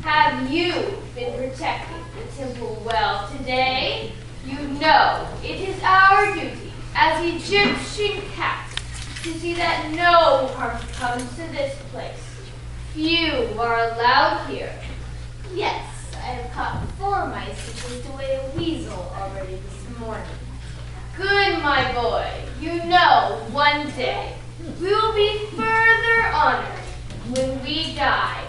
Have you been protecting the temple well today? You know it is our duty as Egyptian cats to see that no harm comes to this place. Few are allowed here. Yes, I have caught 4 mice and chased away a weasel already this morning. Good, my boy. You know one day we will be further honored. When we die,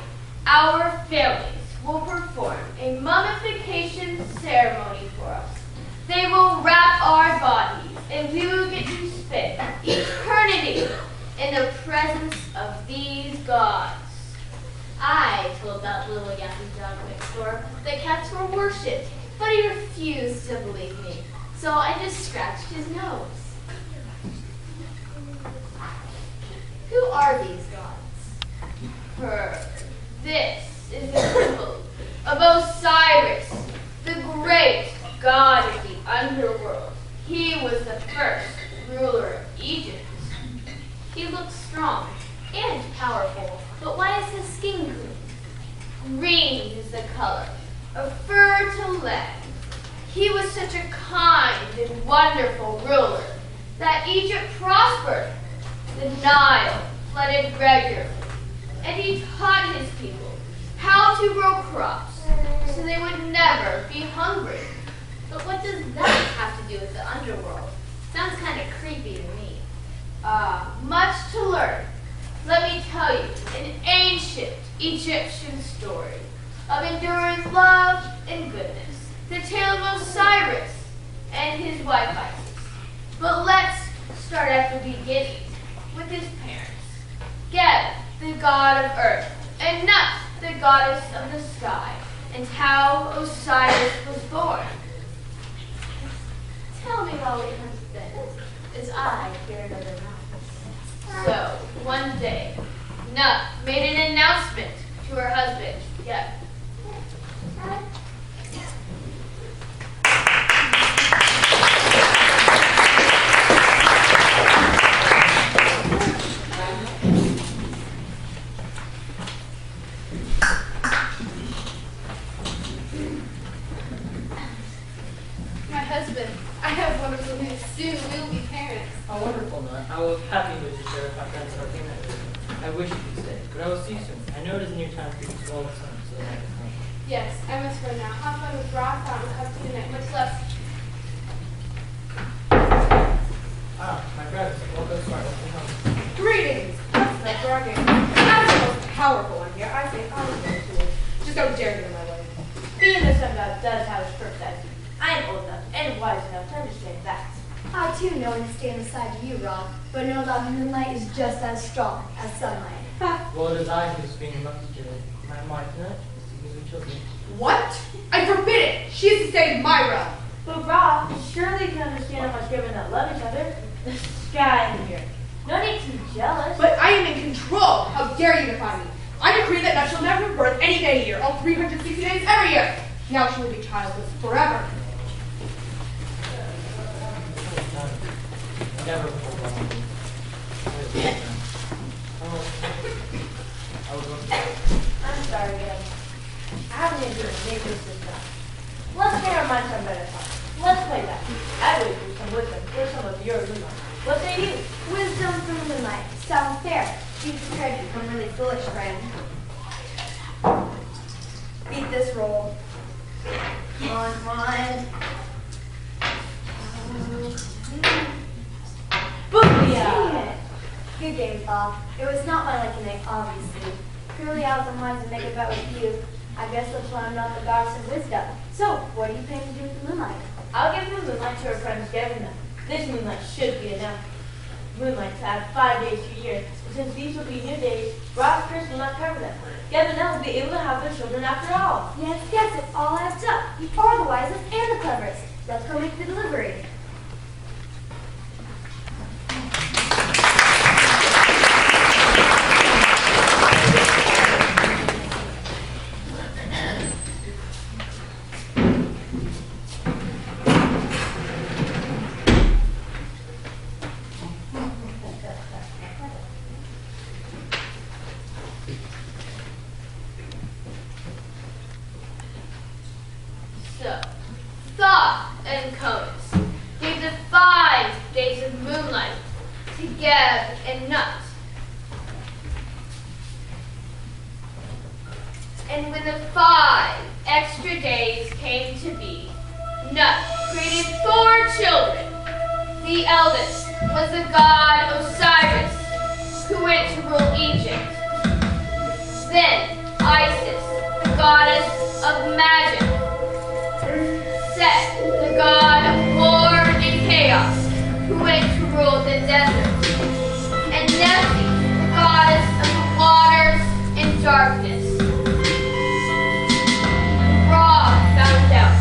our families will perform a mummification ceremony for us. They will wrap our bodies, and we will get to spend eternity in the presence of these gods. I told that little yappy dog next door that cats were worshipped, but he refused to believe me, so I just scratched his nose. Who are these gods? This is the symbol of Osiris, the great god of the underworld. He was the first ruler of Egypt. He looks strong and powerful, but why is his skin green? Green is the color of fertile land. He was such a kind and wonderful ruler that Egypt prospered. The Nile flooded regularly, and he taught his people how to grow crops so they would never be hungry. But what does that have to do with the underworld? Sounds kind of creepy to me. Much to learn. Let me tell you an ancient Egyptian story of enduring love and goodness, the tale of Osiris and his wife Isis. But let's start at the beginning with his parents. Geb, the god of earth, and Nut, the goddess of the sky, and how Osiris was born. Tell me how it has been, as I hear another mouth. So, one day, Nut made an announcement to her husband, Geb. How wonderful, Nut. I was happy news to share with my friends at our game night. I wish you could stay, but I will see you soon. I know it is near time for you to swallow the sun, so that I can come. Yes, I must go now. Have fun with Ross out and come to the night. Much less. My brothers, welcome to our open home. Greetings! What's that bragging? I'm the most powerful one here. I say I'm going to it. Just don't dare get in my way. Being the sun god does have its perfect ID. I am old enough and wise enough to understand that. I too know and stand aside to you, Rob, but know that moonlight is just as strong as sunlight. Well, it is I who is being lucky today. My wife, Nut, is to give you children. What? I forbid it! She is to stay in my realm. But Rob, surely you can understand how much women that love each other. The sky in here. No need to be jealous. But I am in control. How dare you defy me? I decree that Nut shall never give birth any day a year, all 360 days every year. Now she will be childless forever. Never before long. I'm sorry, Geb. I haven't been doing neighbors this time. Let's pay our minds on better time. Let's play that. I wish for some wisdom for some of your moonlight. What say you? Wisdom from moonlight. Sounds fair. Be prepared to become really foolish, friend. Beat this roll. Come on, come on. Booyah! Good game, Bob. It was not my liking, obviously. Purely I was unwise to make a bet with you. I guess that's why I'm not the goddess of wisdom. So, what do you plan to do with the moonlight? I'll give the moonlight to our friends Geb and Nut. This moonlight should be enough. moonlight to add 5 days to a year. And since these will be new days, Ross Chris will not cover them. Geb and Elle will be able to have their children after all. Yes, yes, it all adds up. You are the wisest and the cleverest. Let's go make the delivery. So, Thoth and Comus gave the 5 days of moonlight to Geb and Nut. And when the 5 extra days came to be, Nut created 4 children. The eldest was the god Osiris, who went to rule Egypt. Then Isis, the goddess of magic. Set, the god of war and chaos, who went to rule the desert. And Nephi, the goddess of the waters and darkness. Ra found out.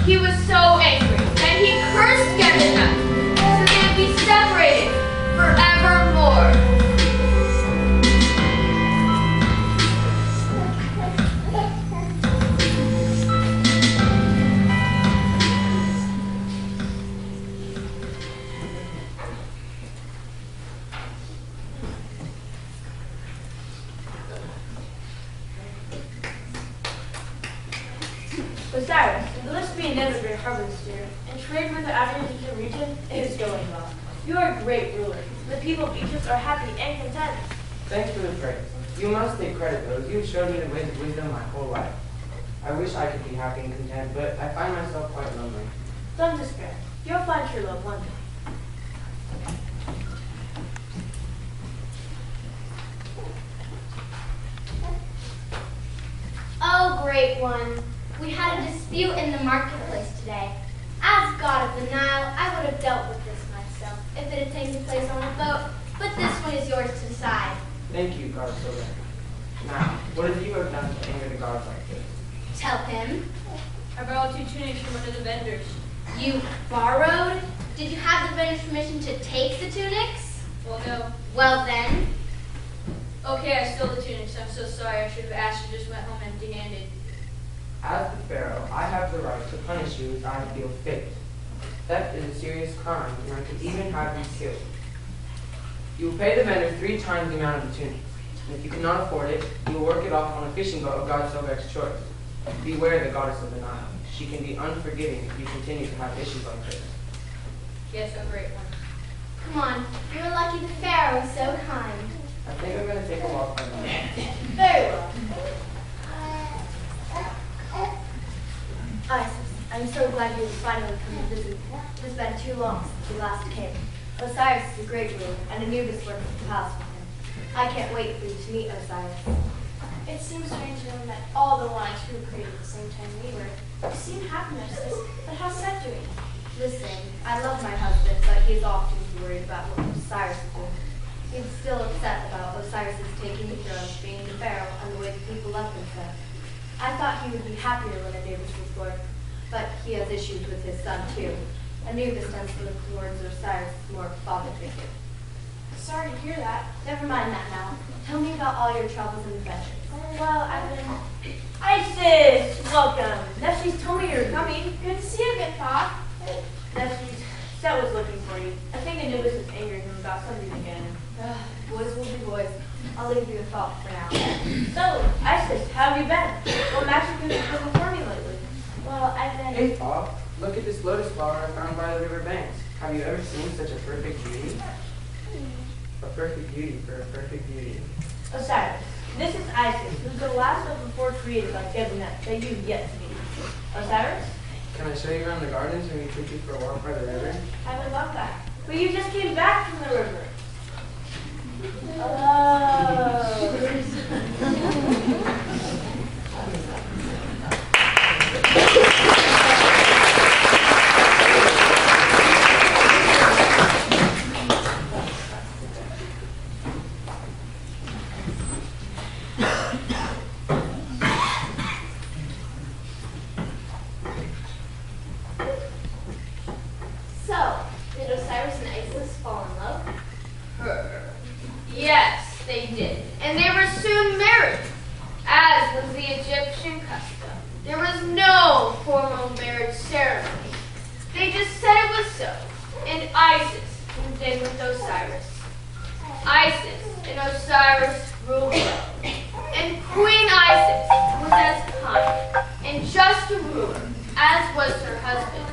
He was so angry that he cursed Geb and Nut, so they would be separated forevermore. Osiris, the Lesbian emigrant harvest here, and trade with the African region is going well. You are a great ruler. The people of Egypt are happy and content. Thanks for the praise. You must take credit, though. You've showed me the ways of wisdom my whole life. I wish I could be happy and content, but I find myself quite lonely. Don't despair. You'll find true love one day. Oh, great one. We had a dispute in the marketplace today. As god of the Nile, I would have dealt with this myself if it had taken place on a boat, but this one is yours to decide. Thank you, God so very much. Now, what have you ever done to anger the gods like this? Tell him. I borrowed 2 tunics from one of the vendors. You borrowed? Did you have the vendor's permission to take the tunics? Well, no. Well then. Okay, I stole the tunics. I'm so sorry. I should have asked you. Just went home empty-handed. As the Pharaoh, I have the right to punish you as I feel fit. Theft is a serious crime, and I could even have you killed. You will pay the vendor 3 times the amount of the tunics. And if you cannot afford it, you will work it off on a fishing boat of God Sobek's choice. Beware the goddess of the Nile. She can be unforgiving if you continue to have issues like this. Yes, a great one. Come on. You're lucky the Pharaoh is so kind. I think I'm going to take a walk by myself. Very well. Isis, I'm so glad you finally come to visit me. It has been too long since you last came. Osiris is a great ruler, and Anubis works at the palace with him. I can't wait for you to meet Osiris. It seems strange to know that all the wise who were created at the same time we were. You seem happy, Narcissus, but how's Seth doing? Listen, I love my husband, but he is often worried about what Osiris is doing. He's still upset about Osiris taking the throne, being the pharaoh, and the way the people love him so. I thought he would be happier when Anubis was born, but he has issues with his son too. Anubis tends to look towards Osiris as more of a father figure. Sorry to hear that. Never mind that now. Tell me about all your troubles and adventures. Well, I've been... Isis, welcome. Nephthys told me you were coming. Good to see you again, Pa. Nephthys, Seth was looking for you. I think Anubis is angry him about something again. Boys will be boys. I'll leave you a thought for now. So, Isis, how have you been? What magic have you done before me lately? Well, I've been... Hey, Bob, look at this lotus flower I found by the river banks. Have you ever seen such a perfect beauty? A perfect beauty for a perfect beauty. Osiris, this is Isis, who's the last of the 4 created by Gebunet that you've yet to meet. Osiris? Can I show you around the gardens and we take you for a walk by the river? I would love that. But you just came back from the river. Egyptian custom. There was no formal marriage ceremony. They just said it was so, and Isis moved in with Osiris. Isis and Osiris ruled well, and Queen Isis was as kind and just a ruler as was her husband.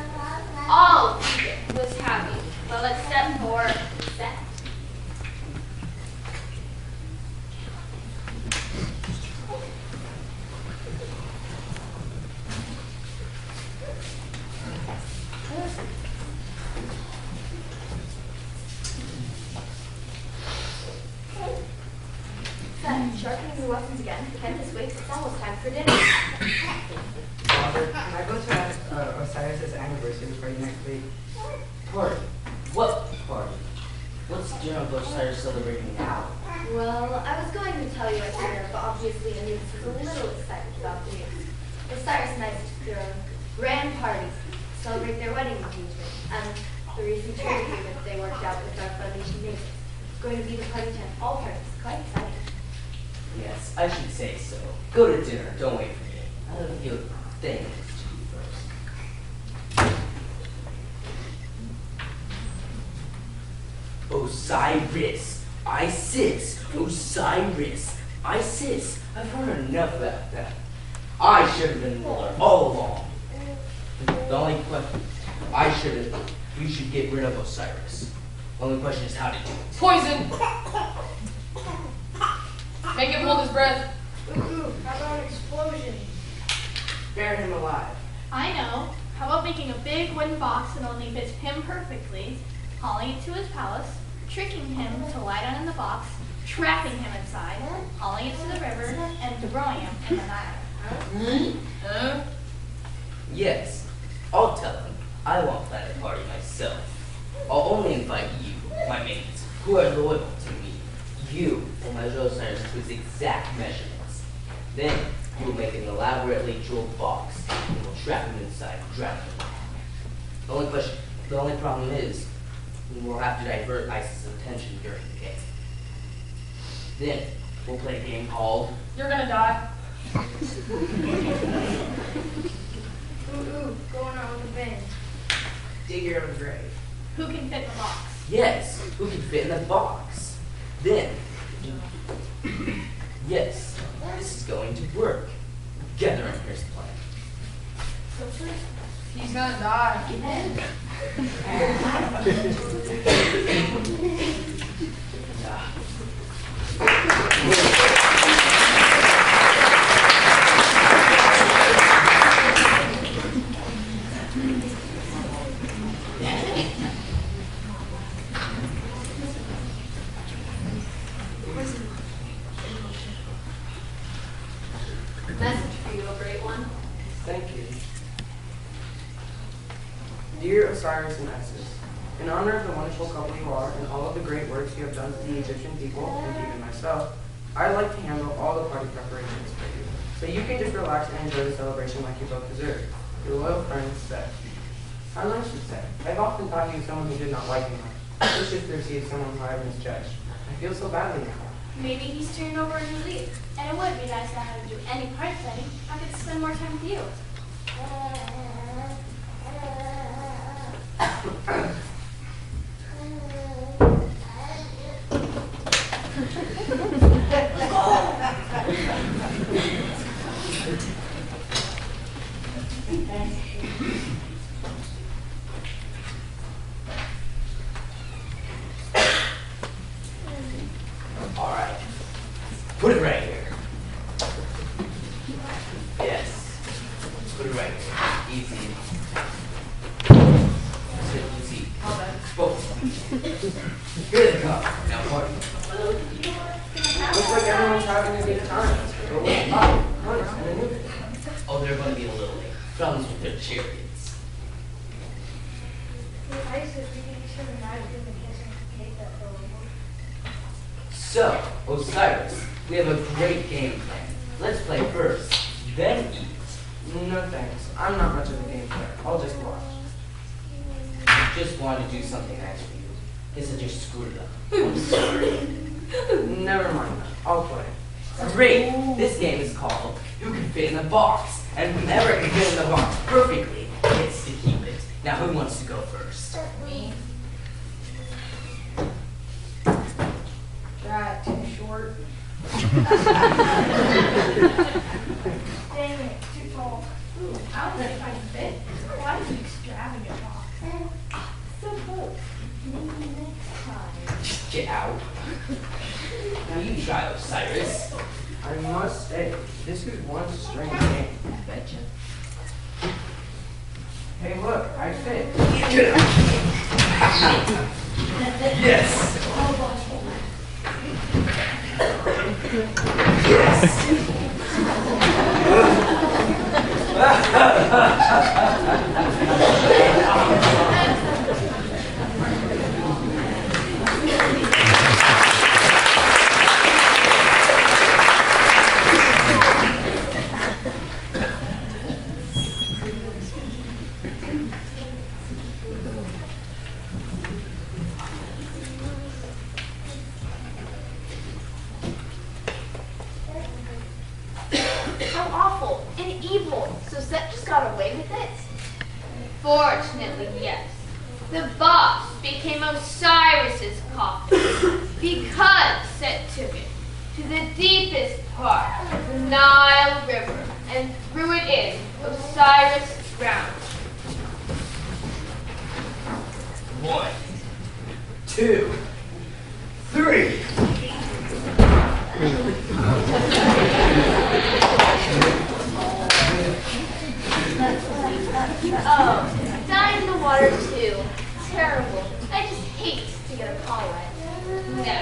All Egypt was happy, well, except for Set. Set, sharpening your weapons again. Can't this wait? It's almost time for dinner. Father, can I go to Osiris' anniversary party next week? Party? What party? What's General Osiris celebrating now? Well, I was going to tell you at dinner, but obviously Anubis was a little excited about the news. Osiris and Isis threw a grand party to celebrate their wedding engagement and the recent trade agreement they worked out with our Phoenician neighbors. It's going to be the party tent, all parties. Quite exciting. Yes, I should say so. Go to dinner, don't wait for me. I have a few things to do first. Osiris, Isis, Osiris, Isis. I've heard enough about that. I should have been ruler all along. The only question, we should get rid of Osiris. The only question is how to do it. Poison! Make him hold his breath. Ooh, how about an explosion? Bury him alive. I know. How about making a big wooden box that only fits him perfectly, hauling it to his palace, tricking him to lie down in the box, trapping him inside, hauling it to the river, and throwing him in the Nile. Yes, I'll tell him. I won't plan the party myself. I'll only invite you, my mates, who are loyal to me. You will measure Osiris to his exact measurements. Then you will make an elaborately jeweled box and will trap him inside and drown him. The only problem is we'll have to divert Isis' attention during the game. Then we'll play a game called You're gonna die. Ooh, going on with the bin. Dig your own grave. Who can fit in the box? Yes, who can fit in the box? Then, yes, this is going to work. Gather and here's the plan. He's gonna die. Message for you, a great one. Thank you. Dear Osiris and Isis, in honor of the wonderful couple you are and all of the great works you have done for the Egyptian people and even myself, I'd like to handle all the party preparations for you, so you can just relax and enjoy the celebration like you both deserve. Your loyal friend, Seth. How nice you say. I've often thought you were someone who did not like me much. It's just to receive someone who I misjudged. I feel so badly now. Maybe he's turning over a new leaf. And it would be nice to have him do any party planning. I could spend more time with you. All right, put it right here. Yes, put it right here. Easy. Sit, easy. Both. Here they come. Now party. Looks like everyone's having a good time. But what's up? Honest, and Anubis. Oh, they're going to be a little late. Problems with their chariots. So, Osiris, we have a great game plan. Let's play first, then eat. No thanks. I'm not much of a game player. I'll just watch. Just wanted to do something nice for you. Guess I just screwed it up. I'm sorry. Never mind that. I'll play. Great! This game is called who can fit in the box, and whoever can fit in the box perfectly gets to keep it. Now, who wants to go first? Me. That too short. Dang it, too tall. Ooh, I don't think I can fit. Why is it extravagant box? So close. Maybe next time. Just get out. Now you try, Osiris. I must say, this is one strange game. Betcha. Hey, look, I fit. Yes. How awful and evil. So Set just got away with it? Fortunately, yes. The box became Osiris's coffin because Set took it to the deepest part of the Nile River and threw it in Osiris' ground. 1, 2, 3. Oh, died in the water too. Terrible. I just hate to get a call wet. No,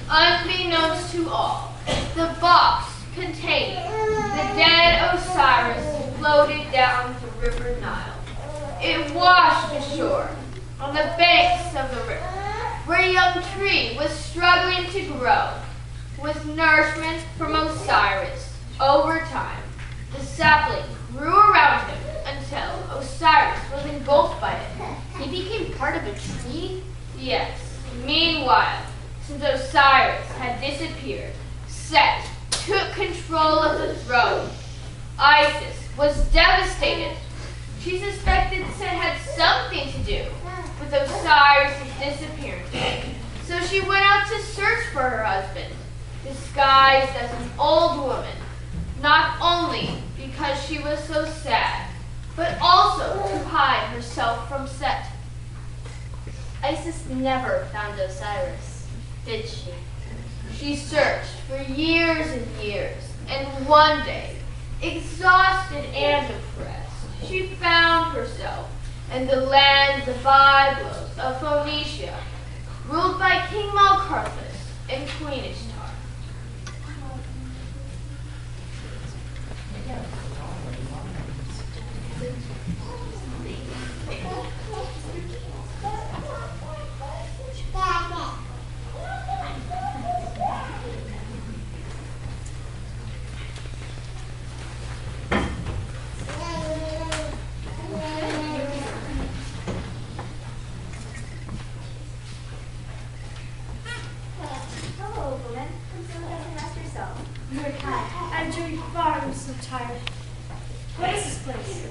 unbeknownst to all, the box containing the dead Osiris floated down the river Nile. It washed ashore on the banks of the river, where a young tree was struggling to grow. With nourishment from Osiris, over time, the sapling grew around him until Osiris was engulfed by it. He became part of a tree? Yes. Meanwhile, since Osiris had disappeared, Set took control of the throne. Isis was devastated. She suspected Set had something to do with Osiris' disappearance. So she went out to search for her husband, disguised as an old woman, not only because she was so sad, but also to hide herself from Set. Isis never found Osiris, did she? She searched for years and years, and one day, exhausted and depressed, she found herself in the land of Byblos of Phoenicia, ruled by King Malkarthus and Queen Ishtar. Hello, woman. I'm so glad to rest yourself. Good cat. I'm Joey Far. I'm so tired. What is this place?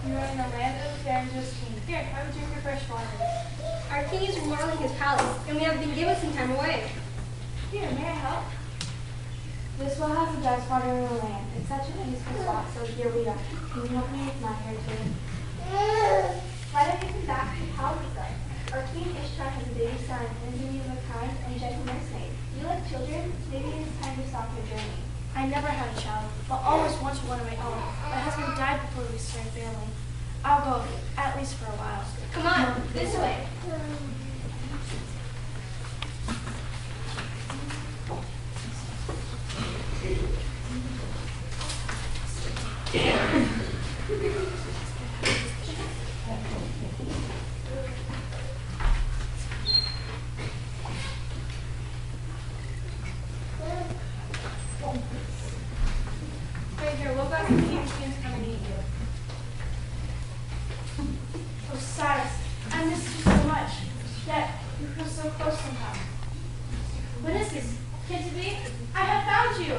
We are in the land of Varanjo's king. Here, have a drink of fresh water. Our king is remodeling his palace, and we have been given some time away. Here, may I help? This well has the best water in the land. It's such a peaceful spot, so here we are. Can you help me with my hair too? Why don't you come back to the palace with us? Our Queen Ishtar has a baby son, and is in need of a kind and gentle nursemaid. You like children? Maybe it is time to stop your journey. I never had a child, but always wanted one of my own. My husband died before we started family. I'll go, at least for a while. Come on, this way. Right here, look back at the king's coming to eat you. Osiris, I missed you so much. Yet, you feel so close somehow. What is this? Can it be? I have found you!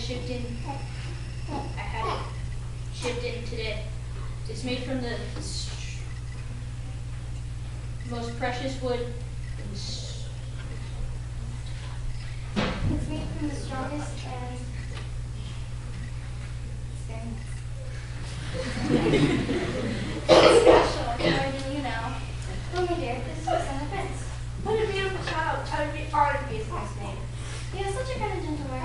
shipped in. I had it shipped in today. It's made from the most precious wood. It's made from the strongest and It's special. More than you know. Oh, my dear, this is my son, the prince. What a beautiful child. I would be honored to be his next name. He is such a kind of gentleman.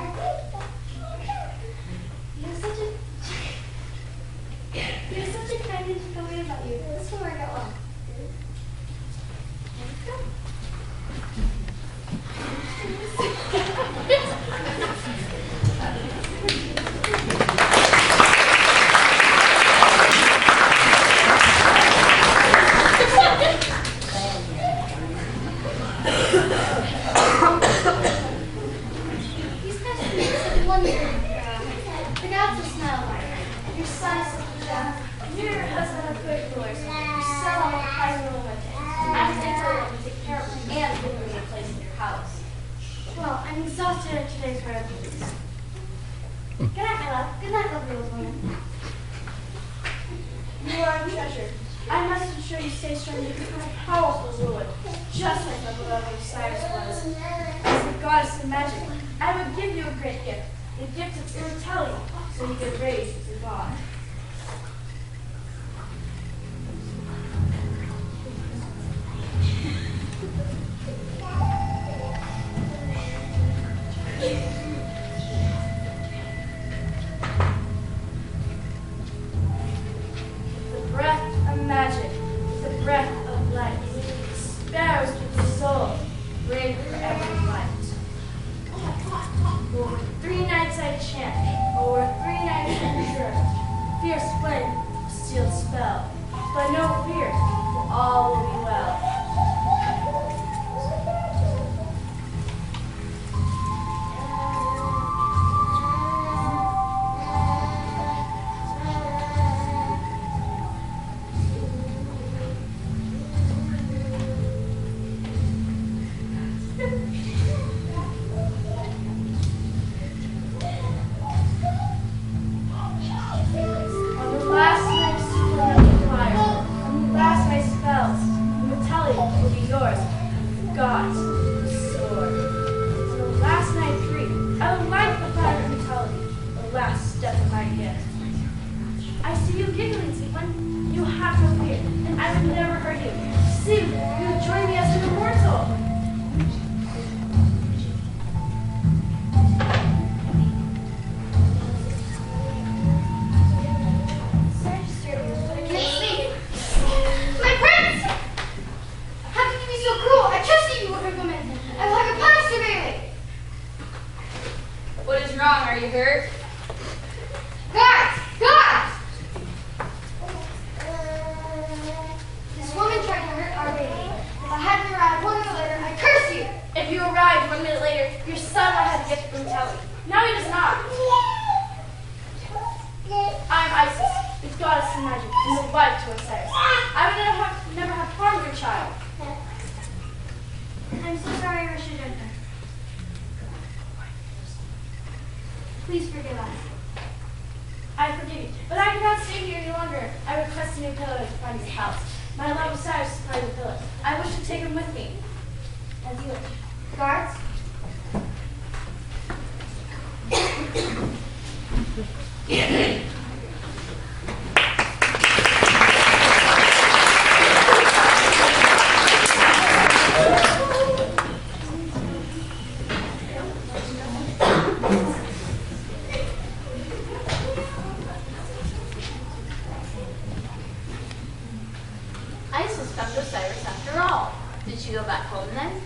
He is such a kind and gentle way about you. This will work out well. Let's go. He's such a wonderful. The gods will smile by him. Your son is such a gem. Your husband a quick ruler, so you sell all the prize of the winter. I'm thankful to take care of him and give me a place in your palace. Well, I'm exhausted at today's hard duties. Good night, my love. Good night, lovely old woman. You are a treasure. I must ensure you stay strong and become a powerful ruler, just like my beloved Osiris was. As the goddess of magic, I would give you a great gift, the gift of immortality, so you could raise as a god. The breath of magic, the breath of light. Sparrows with the soul, bring forever light. Over 3 nights I chant, over 3 nights I pure. Fierce flame, steel spell, but no fear, for all will be well. On the last night's supernatural fire, on the last night's spells, immortality will be yours, God's sword. On the last night free, I will light the fire of immortality, the last step of my gift. I see you giggling, sweet one. You have no fear, and I would never hurt you. See, you would join me as an immortal. Sorry to disturb you, but I can't sleep. My prince! How can you be so cruel? I trusted you, good woman. I will have you punished severely. What is wrong? Are you hurt? Guards! Guards! This woman tried to hurt our baby. If I hadn't arrived 1 minute later, I curse you! If you arrived 1 minute later, your son would have the gift of immortality. Now he does not. I am Isis, the goddess of magic, and the wife to Osiris. I would never have harmed your child. I'm so sorry I rushed your judgment. Please forgive us. I forgive you, but I cannot stay here any longer. I request a new pillow to find his house. My love Osiris supplied the pillow. I wish to take him with me. As you wish. Guards? Isis come to Osiris after all. Did she go back home then?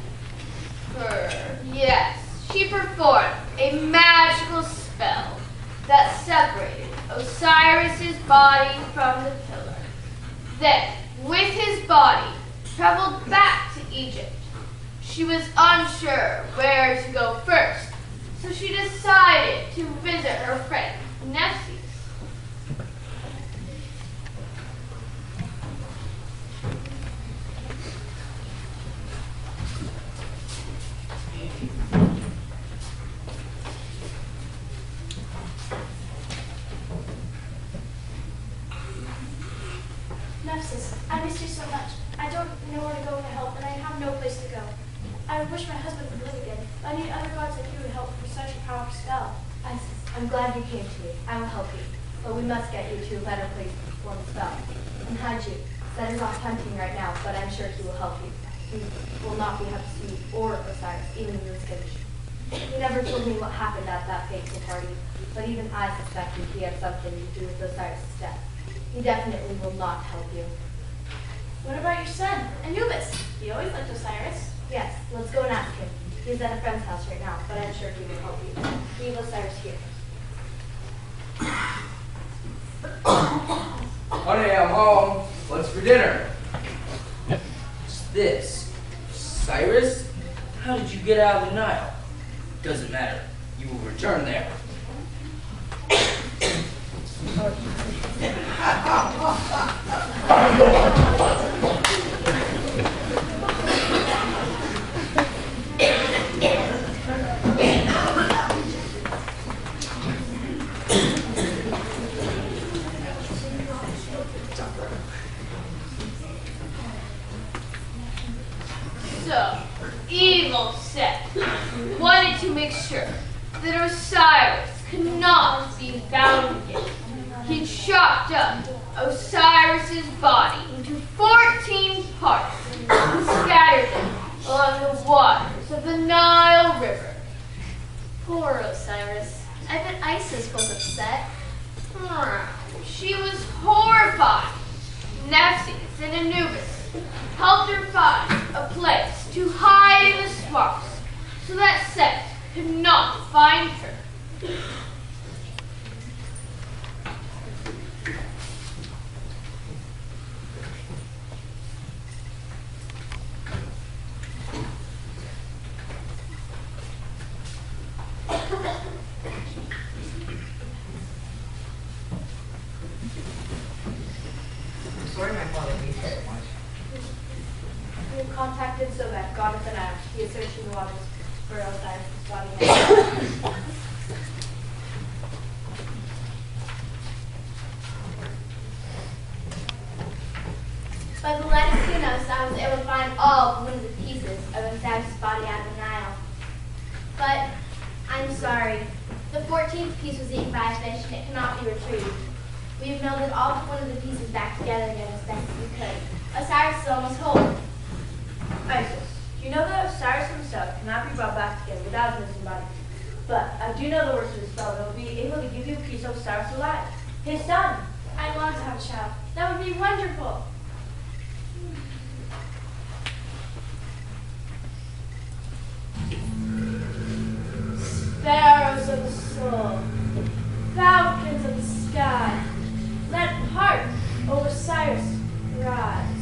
Yes, she performed a magical spell that separated Osiris's body from the pillar. Then, with his body, traveled back to Egypt. She was unsure where to go first, so she decided to visit her friend Nephthys. so much. I don't know where to go for help, and I have no place to go. I wish my husband would live again. I need other gods like you to help for such a powerful spell. Isis, I'm glad you came to me. I will help you. But we must get you to a better place to perform the spell. And Haju, Zed is off hunting right now, but I'm sure he will help you. He will not be able to see you or Osiris, even if he was finished. He never told me what happened at that fateful party, but even I suspected he had something to do with Osiris' death. He definitely will not help you. What about your son, Anubis? He always liked Osiris. Yes, let's go and ask him. He's at a friend's house right now, but I'm sure he will help you. Leave Osiris here. Honey, I'm home. What's for dinner? What's this? Cyrus? How did you get out of the Nile? Doesn't matter. You will return there. So, evil Seth wanted to make sure that Osiris could not be found again. He chopped up Osiris's body into 14 parts and scattered them along the waters of the Nile River. Poor Osiris. I bet Isis was upset. She was horrified. Nephthys and Anubis helped her find a place to hide in the swamps so that Seth could not find her. I'm sorry my father hates so much. We have contacted Sobek, god of the Nile. He is searching the waters for Osiris' body. By the light of Kunos, I was able to find all but one of the pieces of Osiris' body out of the Nile. But I'm sorry. The 14th piece was eaten by a fish and it cannot be retrieved. We have melded all but one of the pieces back together again as best as we could. Osiris is almost whole. Isis, you know that Osiris himself cannot be brought back together without his missing body. But I do know the words of the spell that will be able to give you a piece of Osiris alive. His son. I'd love to have a child. That would be wonderful. Sparrows of the soul, falcons of the sky, let heart over Osiris rise.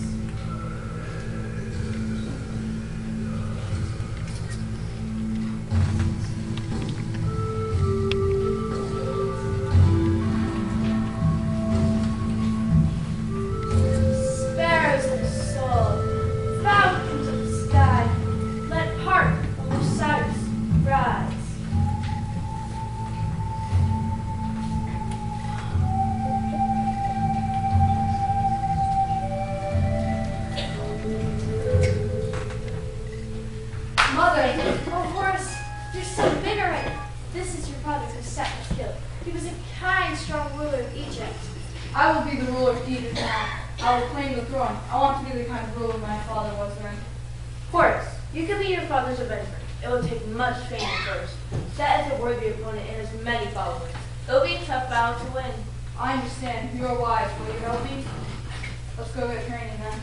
Sparrows of the soul, falcons of the sky, let heart over Osiris rise. Mother, oh Horus, you're so invigorated. This is your father who Set was killed. He was a kind, strong ruler of Egypt. I will be the ruler of Egypt now. I will claim the throne. I want to be the kind of ruler my father was then. Horus, you can be your father's avenger. It will take much training first. Set is a worthy opponent and has many followers. It will be a tough battle to win. I understand. You are wise. Will you help me? Let's go get training then.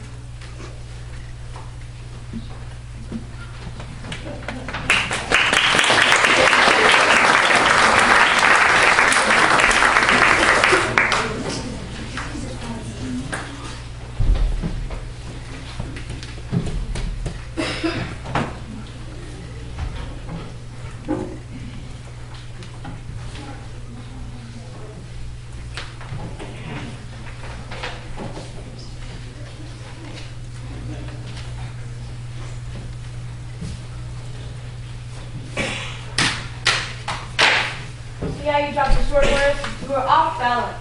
See how you dropped the sword, Horus? You were off balance.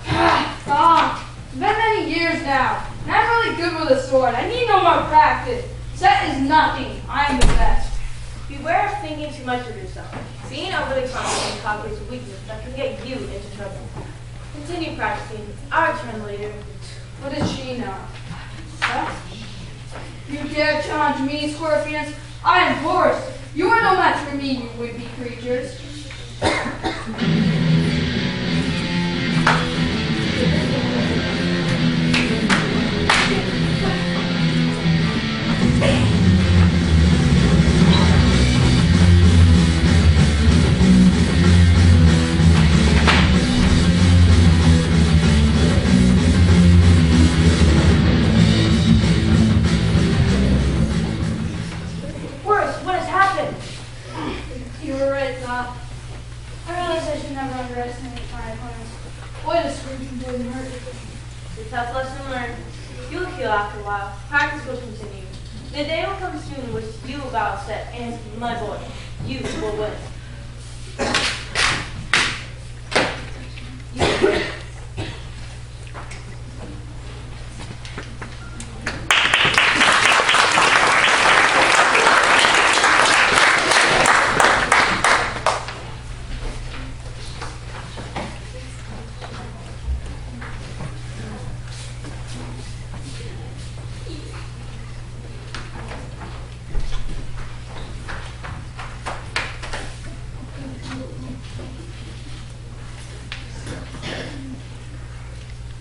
It's been many years now. Never really good with a sword. I need no more practice. Set is nothing. I am the best. Beware of thinking too much of yourself. Being overly confident causes a weakness that can get you into trouble. Continue practicing. Our turn later. What does she know? Set? You dare challenge me, scorpions? I am Horus. You are no match for me, you would-be creatures. What has happened? You were right, Doc. I realize I should never underestimate my opponents. Boy, this scream can do them hurt. It's a tough lesson learned. You'll heal after a while. Practice will continue. The day will come soon in which you will battle Set, and my boy, you will win. You will win.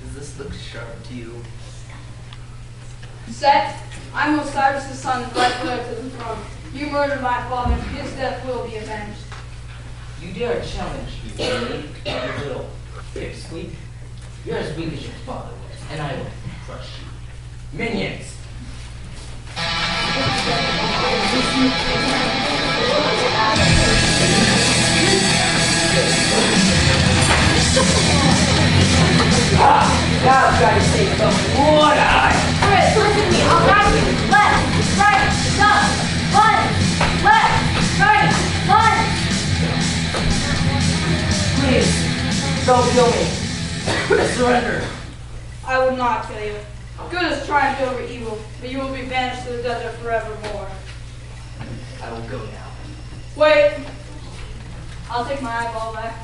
Does this look sharp to you? Set, I'm Osiris' son, right heir to the throne. You murdered my father, his death will be avenged. You dare challenge me, you little pipsqueak? You're as weak as your father was, and I will crush you. Minions! Now I've got to say something. What Chris, listen to me. I'll guide you. Left, right, up, one. Left, right, one. Please, don't kill me. I surrender. I will not kill you. Good has triumphed over evil, but you will be banished to the desert forevermore. I will go now. Wait. I'll take my eyeball back.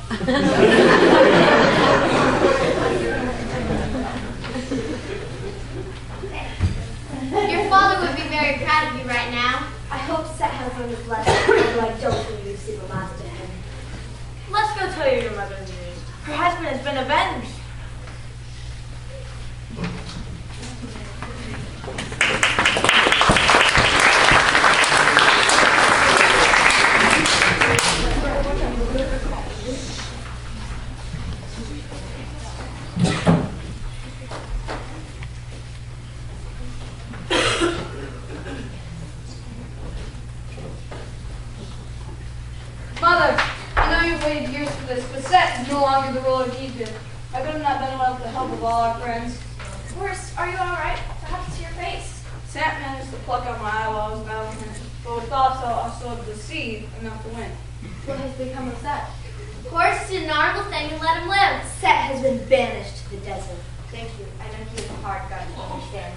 Your father would be very proud of you right now. I hope Set has learned his lesson, although I don't believe you've seen the last of him. Let's go tell your mother the news. Her husband has been avenged. Mother, I know you've waited years for this, but Set is no longer the ruler of Egypt. I could have not done without the help of all our friends. Horse, are you alright? What happened to your face? Set managed to pluck out my eyeballs battling him, but with thoughts I sowed the seed enough to win. What has become of Set? Horse did an honorable thing and let him live. Set has been banished to the desert. Thank you. I know he is a hard God to understand.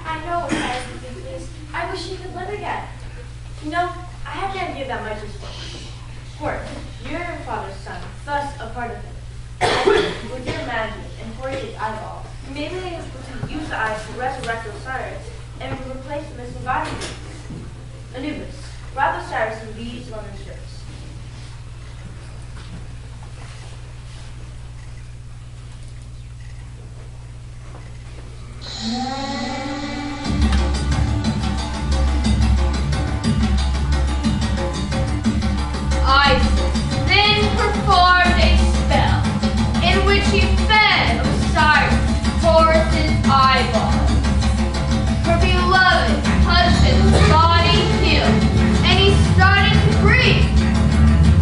I know, Osiris would be pleased. I wish he could live again. You know, I have to give that much respect. Horus, you're your father's son, thus a part of him. With your magic and Horus' eyeball, you may be able to use the eyes to resurrect Osiris and replace the missing body. Anubis, wrap Osiris in these linen strips. Isis then performed a spell in which he fed Osiris Horus's eyeballs. Her beloved husband's body healed, and he started to breathe.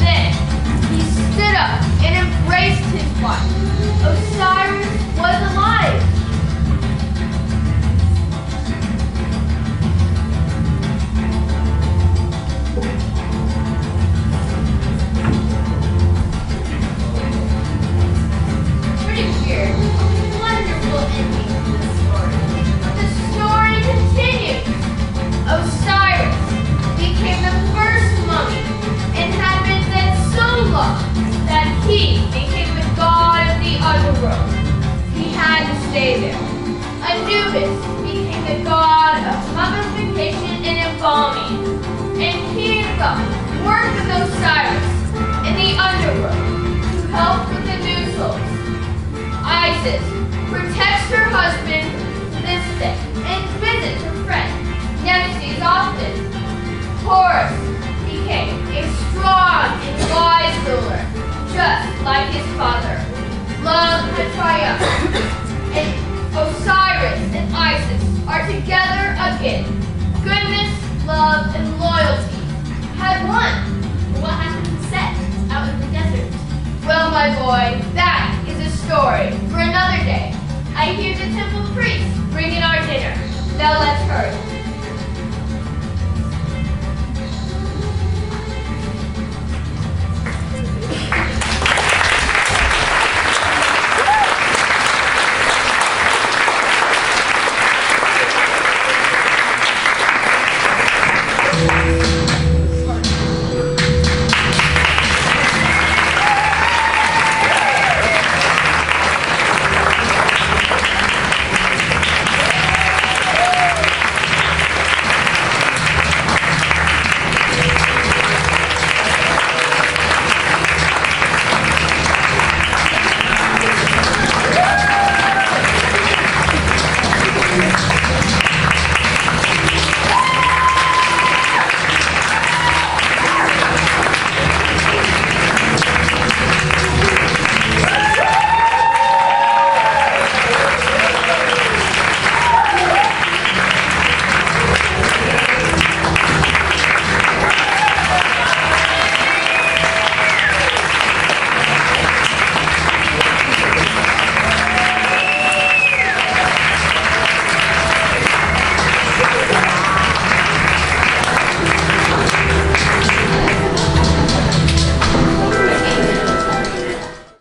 Then he stood up and embraced his wife. Osiris was alive. underworld to help with the new souls. Isis protects her husband